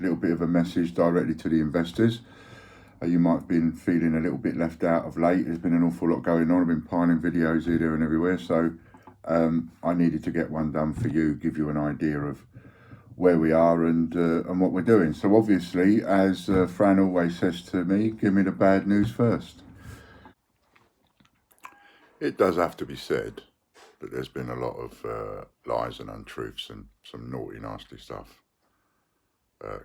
A little bit of a message directly to the investors. You might have been feeling a little bit left out of late. There's been an awful lot going on. I've been piling videos here, there and everywhere. So I needed to get one done for you, give you an idea of where we are and what we're doing. So obviously, as Fran always says to me, give me the bad news first. It does have to be said that there's been a lot of lies and untruths and some naughty, nasty stuff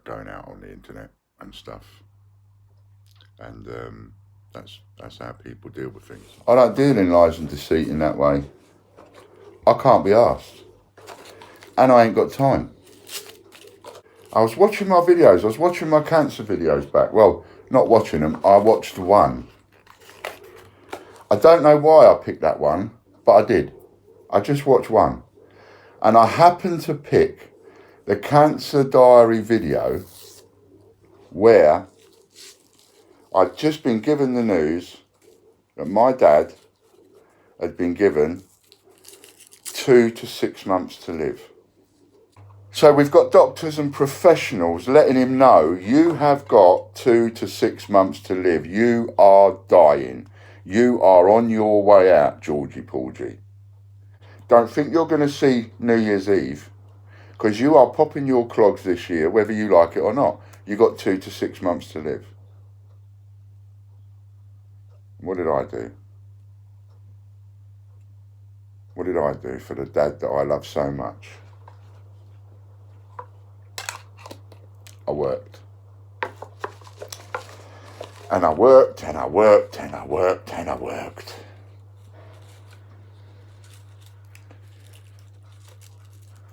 going out on the internet and stuff. And that's how people deal with things. I don't deal in lies and deceit in that way. I can't be asked. And I ain't got time. I was watching my videos. I was watching my cancer videos back. Well, not watching them. I watched one. I don't know why I picked that one, but I did. I just watched one. And I happened to pick the Cancer Diary video where I'd just been given the news that my dad had been given 2 to 6 months to live. So we've got doctors and professionals letting him know, you have got 2 to 6 months to live. You are dying. You are on your way out, Georgie Porgy. Don't think you're going to see New Year's Eve, because you are popping your clogs this year, whether you like it or not. You've got 2 to 6 months to live. What did I do? What did I do for the dad that I love so much? I worked. And I worked, and I worked, and I worked, and I worked.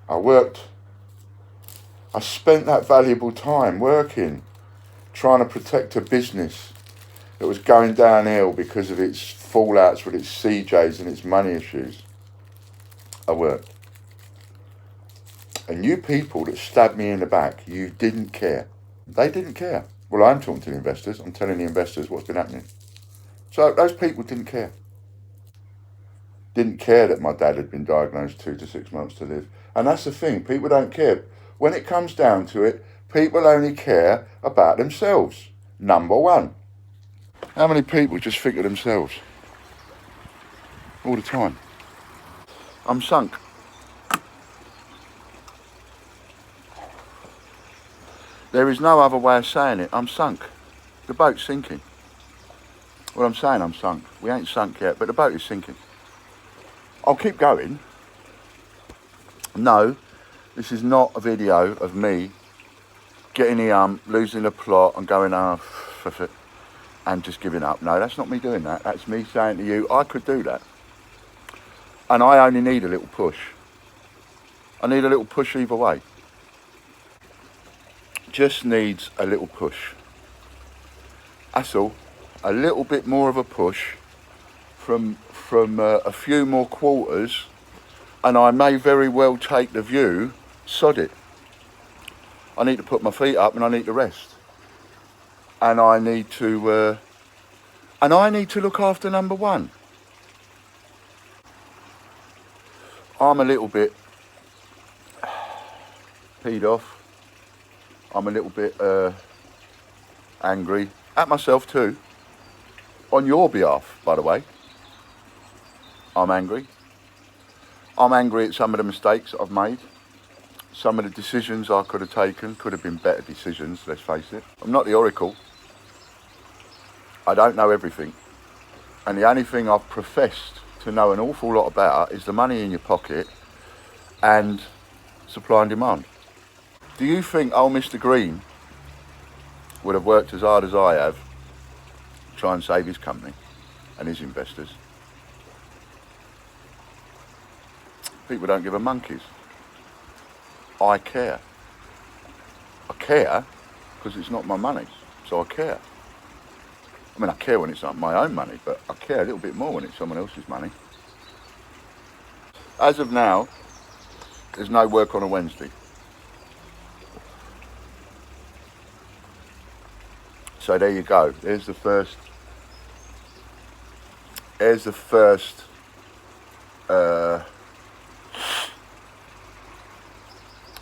I worked. I spent that valuable time working, trying to protect a business that was going downhill because of its fallouts with its CJs and its money issues. I worked. And you people that stabbed me in the back, you didn't care. They didn't care. Well, I'm talking to the investors. I'm telling the investors what's been happening. So those people didn't care. Didn't care that my dad had been diagnosed 2 to 6 months to live. And that's the thing. People don't care. When it comes down to it, people only care about themselves. Number one. How many people just think of themselves? All the time. I'm sunk. There is no other way of saying it. I'm sunk. The boat's sinking. Well, I'm saying I'm sunk. We ain't sunk yet, but the boat is sinking. I'll keep going. No, this is not a video of me getting the losing the plot and going and just giving up. No, that's not me doing that. That's me saying to you, I could do that. And I only need a little push. I need a little push either way. Just needs a little push. That's all. A little bit more of a push from a few more quarters, and I may very well take the view, sod it. I need to put my feet up and I need to rest. And I need to look after number one. I'm a little bit peed off. I'm a little bit angry at myself too. On your behalf, by the way. I'm angry. I'm angry at some of the mistakes I've made. Some of the decisions I could have taken could have been better decisions, let's face it. I'm not the oracle. I don't know everything. And the only thing I've professed to know an awful lot about is the money in your pocket and supply and demand. Do you think old Mr. Green would have worked as hard as I have to try and save his company and his investors? People don't give a monkey's. I care. I care because it's not my money, so I care. I mean, I care when it's not my own money, but I care a little bit more when it's someone else's money. As of now, there's no work on a Wednesday. So there you go. There's the first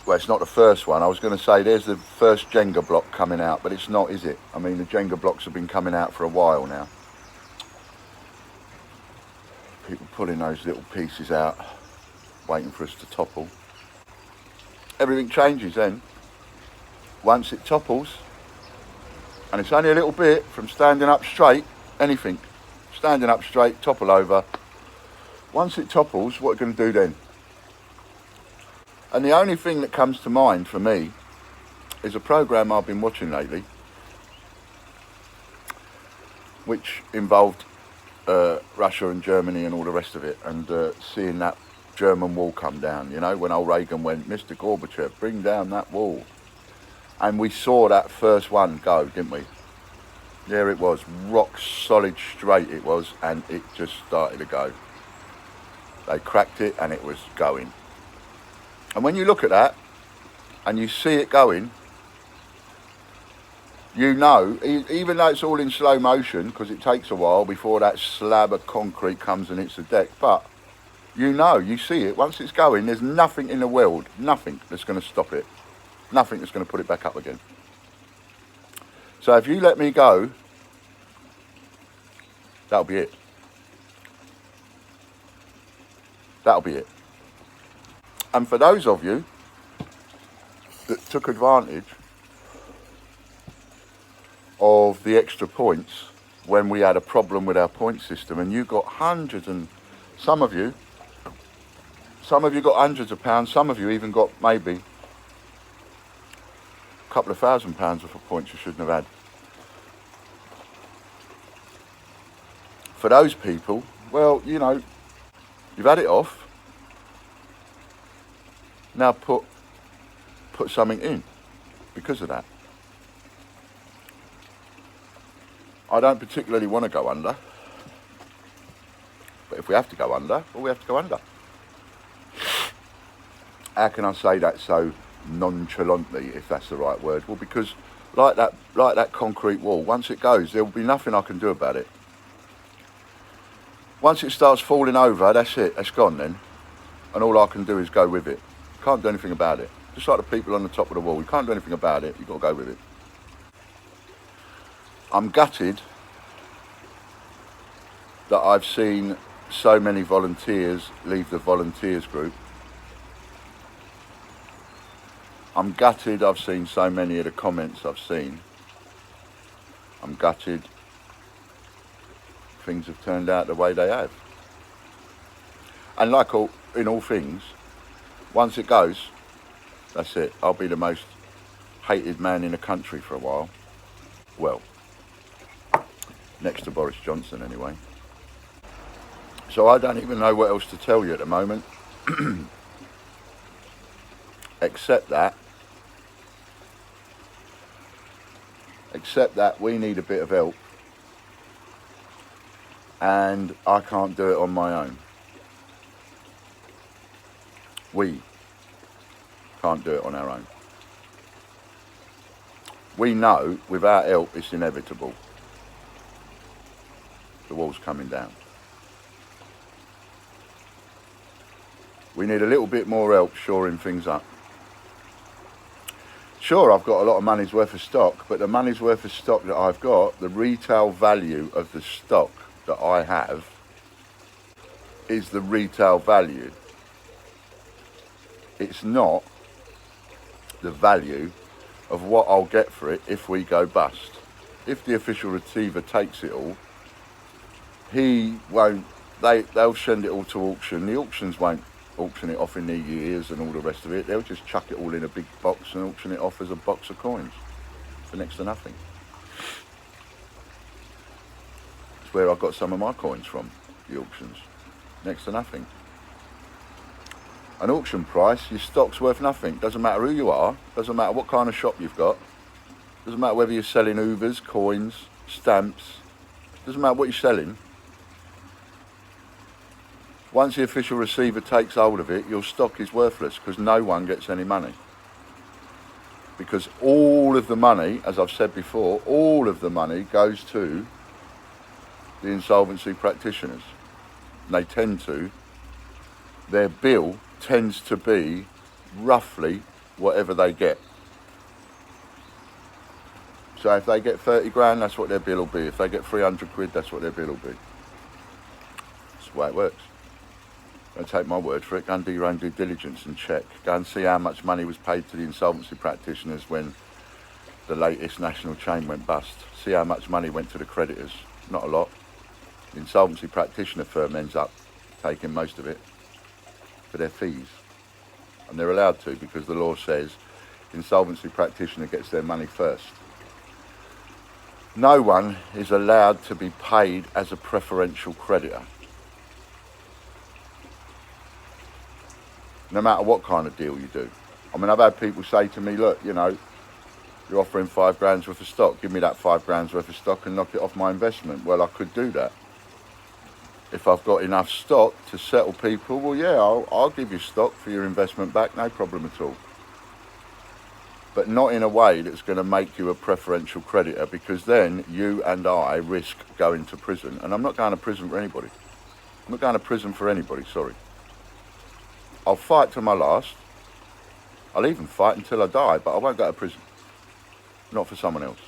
Well, it's not the first one. I was going to say there's the first Jenga block coming out, but it's not, is it? I mean, the Jenga blocks have been coming out for a while now. People pulling those little pieces out, waiting for us to topple. Everything changes then. Once it topples, and it's only a little bit from standing up straight, anything. Standing up straight, topple over. Once it topples, what are you going to do then? And the only thing that comes to mind for me is a program I've been watching lately, which involved Russia and Germany and all the rest of it, and seeing that German wall come down, you know, when old Reagan went, Mr. Gorbachev, bring down that wall. And we saw that first one go, didn't we? There it was, rock solid straight it was, and it just started to go. They cracked it and it was going. And when you look at that and you see it going, you know, even though it's all in slow motion, because it takes a while before that slab of concrete comes and hits the deck, but you know, you see it, once it's going, there's nothing in the world, nothing that's going to stop it, nothing that's going to put it back up again. So if you let me go, that'll be it. That'll be it. And for those of you that took advantage of the extra points when we had a problem with our point system, and you got hundreds, and some of you got hundreds of pounds, some of you even got maybe a couple of £1,000 worth of points you shouldn't have had. For those people, well, you know, you've had it off. Now put something in because of that. I don't particularly want to go under, but if we have to go under, well, we have to go under. How can I say that so nonchalantly, if that's the right word? Well, because like that concrete wall, once it goes, there will be nothing I can do about it. Once it starts falling over, that's it, that's gone then. And all I can do is go with it. Can't do anything about it. Just like the people on the top of the wall, you can't do anything about it, you've got to go with it. I'm gutted that I've seen so many volunteers leave the volunteers group. I'm gutted I've seen so many of the comments I've seen. I'm gutted things have turned out the way they have. And like in all things, once it goes, that's it. I'll be the most hated man in the country for a while. Well, next to Boris Johnson anyway. So I don't even know what else to tell you at the moment. Except that we need a bit of help. And I can't do it on my own. We can't do it on our own. We know without help it's inevitable. The wall's coming down. We need a little bit more help shoring things up. Sure, I've got a lot of money's worth of stock, but the money's worth of stock that I've got, the retail value of the stock that I have is the retail value. It's not the value of what I'll get for it if we go bust. If the official receiver takes it all, he won't, they'll send it all to auction. The auctions won't auction it off in their years and all the rest of it. They'll just chuck it all in a big box and auction it off as a box of coins for next to nothing. It's where I got some of my coins from, the auctions. Next to nothing. An auction price, your stock's worth nothing. Doesn't matter who you are, doesn't matter what kind of shop you've got, doesn't matter whether you're selling hoovers, coins, stamps, doesn't matter what you're selling. Once the official receiver takes hold of it, your stock is worthless because no one gets any money. Because all of the money, as I've said before, all of the money goes to the insolvency practitioners. And they tend to, their bill tends to be roughly whatever they get. So if they get 30 grand, that's what their bill will be. If they get 300 quid, that's what their bill will be. That's the way it works. Don't take my word for it. Go and do your own due diligence and check. Go and see how much money was paid to the insolvency practitioners when the latest national chain went bust. See how much money went to the creditors. Not a lot. The insolvency practitioner firm ends up taking most of it for their fees. And they're allowed to, because the law says insolvency practitioner gets their money first. No one is allowed to be paid as a preferential creditor. No matter what kind of deal you do. I mean, I've had people say to me, look, you know, you're offering 5 grand's worth of stock. Give me that 5 grand's worth of stock and knock it off my investment. Well, I could do that. If I've got enough stock to settle people, well, yeah, I'll give you stock for your investment back, no problem at all. But not in a way that's going to make you a preferential creditor, because then you and I risk going to prison. And I'm not going to prison for anybody. I'm not going to prison for anybody, sorry. I'll fight to my last. I'll even fight until I die, but I won't go to prison. Not for someone else.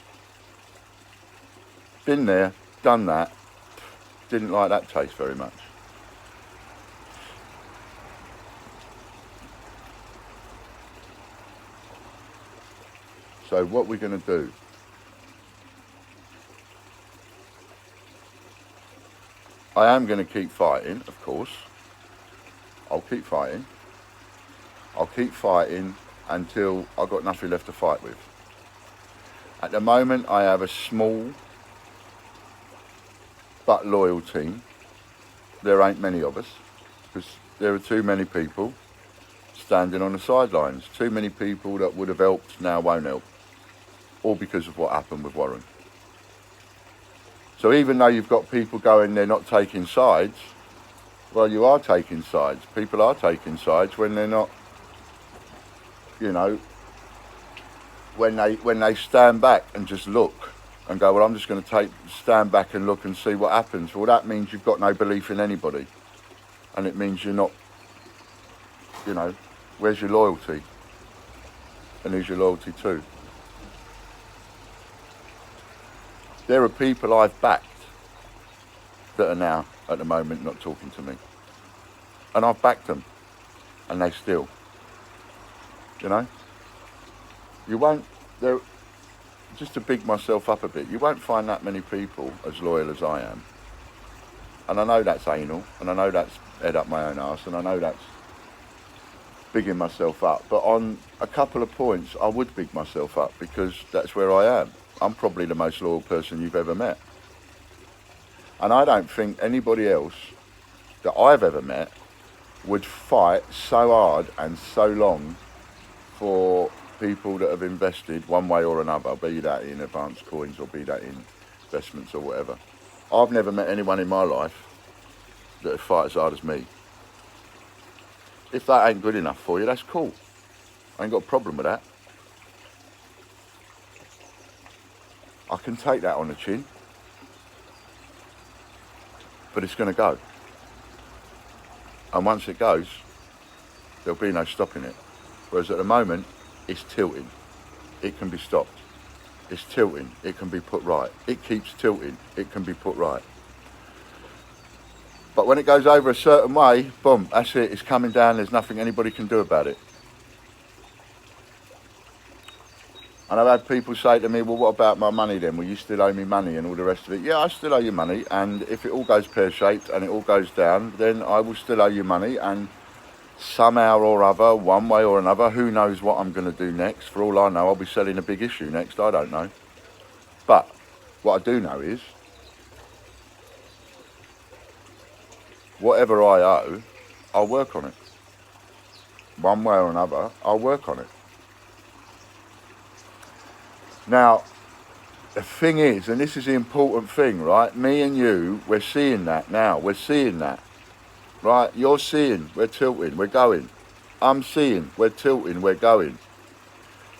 Been there, done that. Didn't like that taste very much. So what we're going to do, I am going to keep fighting, of course. I'll keep fighting. I'll keep fighting until I've got nothing left to fight with. At the moment, I have a small but loyal team. There ain't many of us, because there are too many people standing on the sidelines. Too many people that would have helped now won't help. All because of what happened with Warren. So even though you've got people going, they're not taking sides, well, you are taking sides. People are taking sides when they're not, you know, when they stand back and just look and go, well, I'm just going to stand back and look and see what happens. Well, that means you've got no belief in anybody. And it means you're not, you know, where's your loyalty? And who's your loyalty to? There are people I've backed that are now, at the moment, not talking to me. And I've backed them. And they still. You know? You won't, just to big myself up a bit, you won't find that many people as loyal as I am. And I know that's anal, and I know that's head up my own arse, and I know that's bigging myself up. But on a couple of points, I would big myself up, because that's where I am. I'm probably the most loyal person you've ever met. And I don't think anybody else that I've ever met would fight so hard and so long for people that have invested one way or another, be that in advanced coins or be that in investments or whatever. I've never met anyone in my life that would fight as hard as me. If that ain't good enough for you, that's cool. I ain't got a problem with that. I can take that on the chin, but it's going to go. And once it goes, there'll be no stopping it. Whereas at the moment, it's tilting. It can be stopped. It's tilting. It can be put right. It keeps tilting. It can be put right. But when it goes over a certain way, boom, that's it. It's coming down. There's nothing anybody can do about it. And I've had people say to me, well, what about my money then? Will you still owe me money and all the rest of it? Yeah, I still owe you money. And if it all goes pear-shaped and it all goes down, then I will still owe you money. And somehow or other, one way or another, who knows what I'm going to do next? For all I know, I'll be selling a big issue next. I don't know. But what I do know is, whatever I owe, I'll work on it. One way or another, I'll work on it. Now, the thing is, and this is the important thing, right? Me and you, we're seeing that now. We're seeing that, right? You're seeing, we're tilting, we're going. I'm seeing, we're tilting, we're going.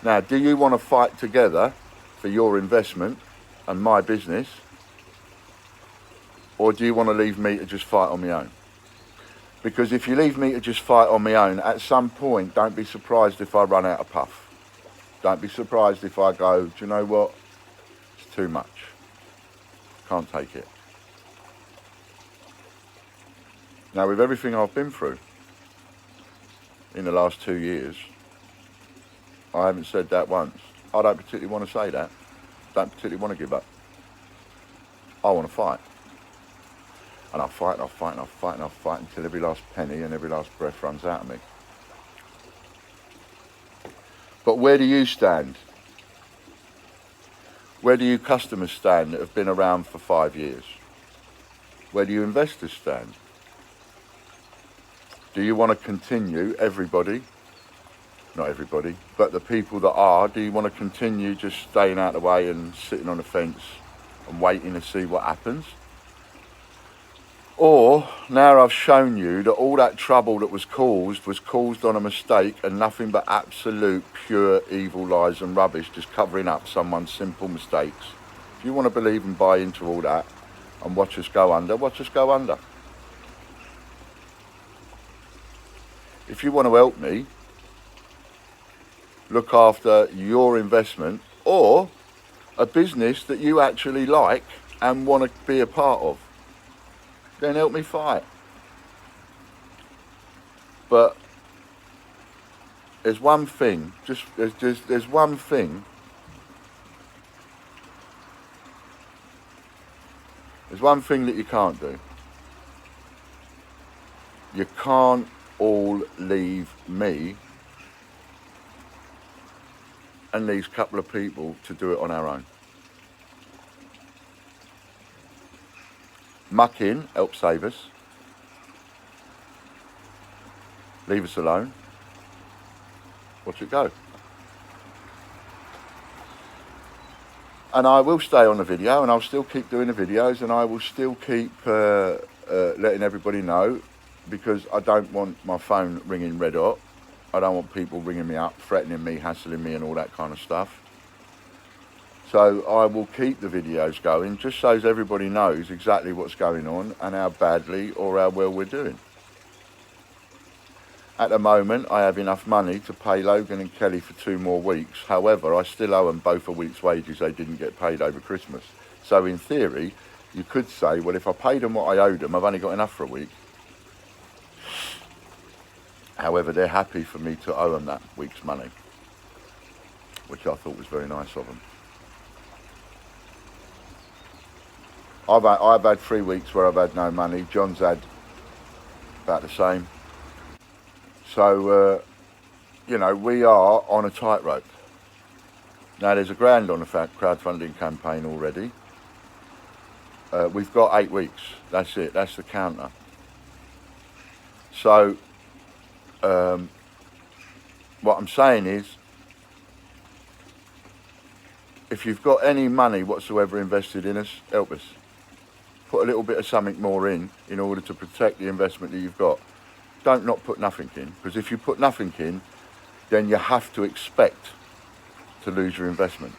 Now, do you want to fight together for your investment and my business? Or do you want to leave me to just fight on my own? Because if you leave me to just fight on my own, at some point, don't be surprised if I run out of puff. Don't be surprised if I go, do you know what? It's too much. Can't take it. Now, with everything I've been through in the last 2 years, I haven't said that once. I don't particularly want to say that. Don't particularly want to give up. I want to fight. And I'll fight, and I'll fight, and I'll fight, and I'll fight until every last penny and every last breath runs out of me. But where do you stand? Where do you customers stand that have been around for 5 years? Where do you investors stand? Do you want to continue, everybody, not everybody, but the people that are, do you want to continue just staying out of the way and sitting on the fence and waiting to see what happens? Or, now I've shown you that all that trouble that was caused on a mistake and nothing but absolute pure evil lies and rubbish, just covering up someone's simple mistakes. If you want to believe and buy into all that and watch us go under, watch us go under. If you want to help me look after your investment or a business that you actually like and want to be a part of, then help me fight. But there's one thing, there's one thing. There's one thing that you can't do. You can't all leave me and these couple of people to do it on our own. Muck in, help save us. Leave us alone. Watch it go. And I will stay on the video, and I'll still keep doing the videos, and I will still keep letting everybody know, because I don't want my phone ringing red hot. I don't want people ringing me up, threatening me, hassling me and all that kind of stuff. So I will keep the videos going, just so as everybody knows exactly what's going on and how badly or how well we're doing. At the moment, I have enough money to pay Logan and Kelly for 2 more weeks. However, I still owe them both a week's wages they didn't get paid over Christmas. So in theory, you could say, well, if I paid them what I owed them, I've only got enough for a week. However, they're happy for me to owe them that week's money, which I thought was very nice of them. I've had 3 weeks where I've had no money. John's had about the same. So, you know, we are on a tightrope. Now, there's £1,000 on the crowdfunding campaign already. We've got 8 weeks. That's it. That's the counter. So, what I'm saying is, if you've got any money whatsoever invested in us, help us. Put a little bit of something more in order to protect the investment that you've got. Don't not put nothing in, because if you put nothing in, then you have to expect to lose your investment.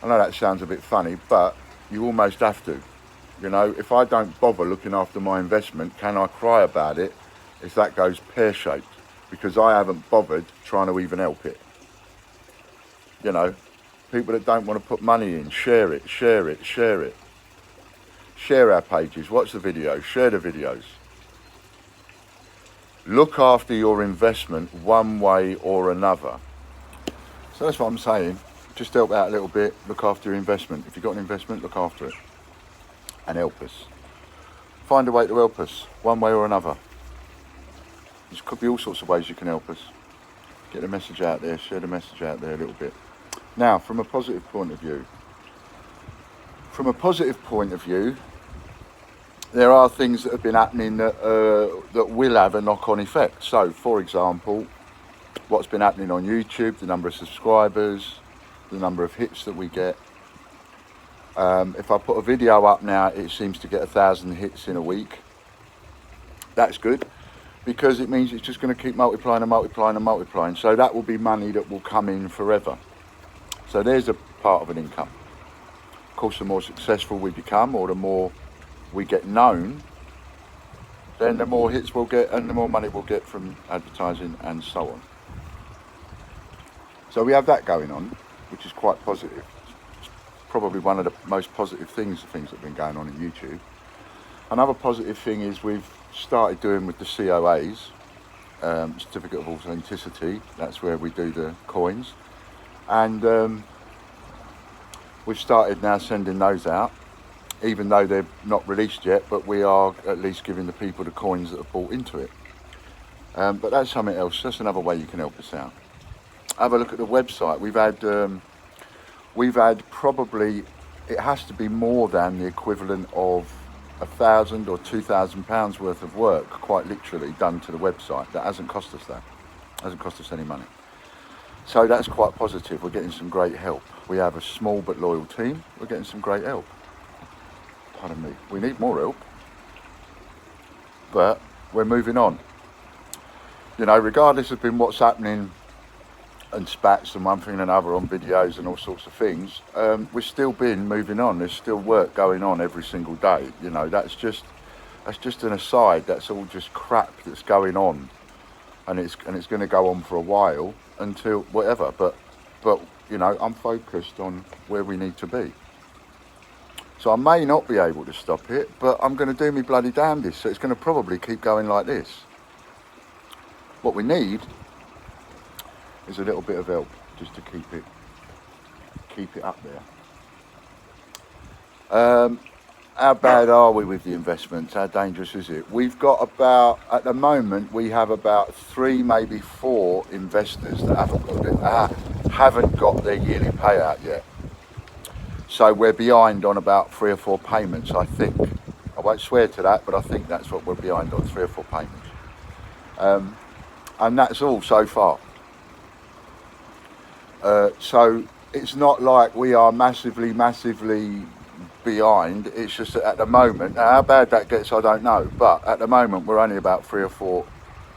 I know that sounds a bit funny, but you almost have to. You know, if I don't bother looking after my investment, can I cry about it if that goes pear-shaped? Because I haven't bothered trying to even help it. You know, people that don't want to put money in, share it, share it, share it. Share our pages, watch the videos, share the videos. Look after your investment one way or another. So that's what I'm saying. Just help out a little bit, look after your investment. If you've got an investment, look after it. And help us. Find a way to help us, one way or another. There could be all sorts of ways you can help us. Get the message out there, share the message out there a little bit. Now, from a positive point of view. From a positive point of view, there are things that have been happening that will have a knock-on effect. So, for example, what's been happening on YouTube, the number of subscribers, the number of hits that we get. If I put a video up now, it seems to get 1,000 hits in a week. That's good, because it means it's just going to keep multiplying and multiplying and multiplying. So that will be money that will come in forever. So there's a part of an income. Of course, the more successful we become, or the more we get known, then the more hits we'll get and the more money we'll get from advertising and so on. So we have that going on, which is quite positive. It's probably one of the most positive things that have been going on in YouTube. Another positive thing is we've started doing with the COAs, Certificate of Authenticity. That's where we do the coins. And we've started now sending those out, even though they're not released yet, but we are at least giving the people the coins that have bought into it. But that's something else. That's another way you can help us out. Have a look at the website. We've had probably, it has to be more than the equivalent of £1,000 or £2,000 worth of work, quite literally, done to the website. That hasn't cost us that. Hasn't cost us any money. So that's quite positive. We're getting some great help. We have a small but loyal team. We're getting some great help. Pardon me. We need more help, but we're moving on. You know, regardless of what's happening and spats and one thing and another on videos and all sorts of things, we've still been moving on. There's still work going on every single day. You know, that's just an aside. That's all just crap that's going on, and it's going to go on for a while until whatever. But you know, I'm focused on where we need to be. So I may not be able to stop it, but I'm going to do me bloody damnedest. So it's going to probably keep going like this. What we need is a little bit of help just to keep it up there. How bad are we with the investments? How dangerous is it? We've got about, at the moment, we have about 3, maybe 4 investors that haven't got their yearly payout yet. So we're behind on about 3 or 4 payments, I think. I won't swear to that, but I think that's what we're behind on, 3 or 4 payments. And that's all so far. So it's not like we are massively behind. It's just that at the moment, how bad that gets, I don't know. But at the moment, we're only about 3 or 4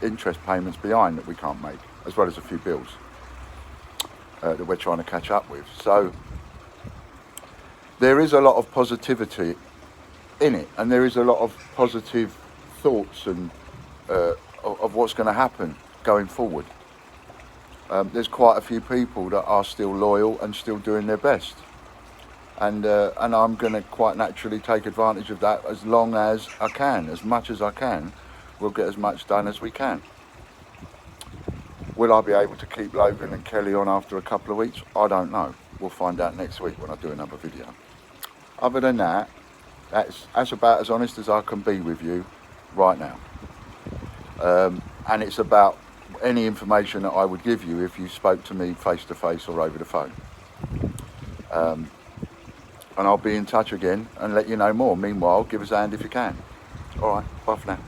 interest payments behind that we can't make, as well as a few bills that we're trying to catch up with. So there is a lot of positivity in it, and there is a lot of positive thoughts and of what's going to happen going forward. There's quite a few people that are still loyal and still doing their best, and I'm going to quite naturally take advantage of that as long as I can, as much as I can. We'll get as much done as we can. Will I be able to keep Logan and Kelly on after a couple of weeks? I don't know. We'll find out next week when I do another video. Other than that, that's about as honest as I can be with you right now. And it's about any information that I would give you if you spoke to me face to face or over the phone. And I'll be in touch again and let you know more. Meanwhile, give us a hand if you can. All right, bye for now.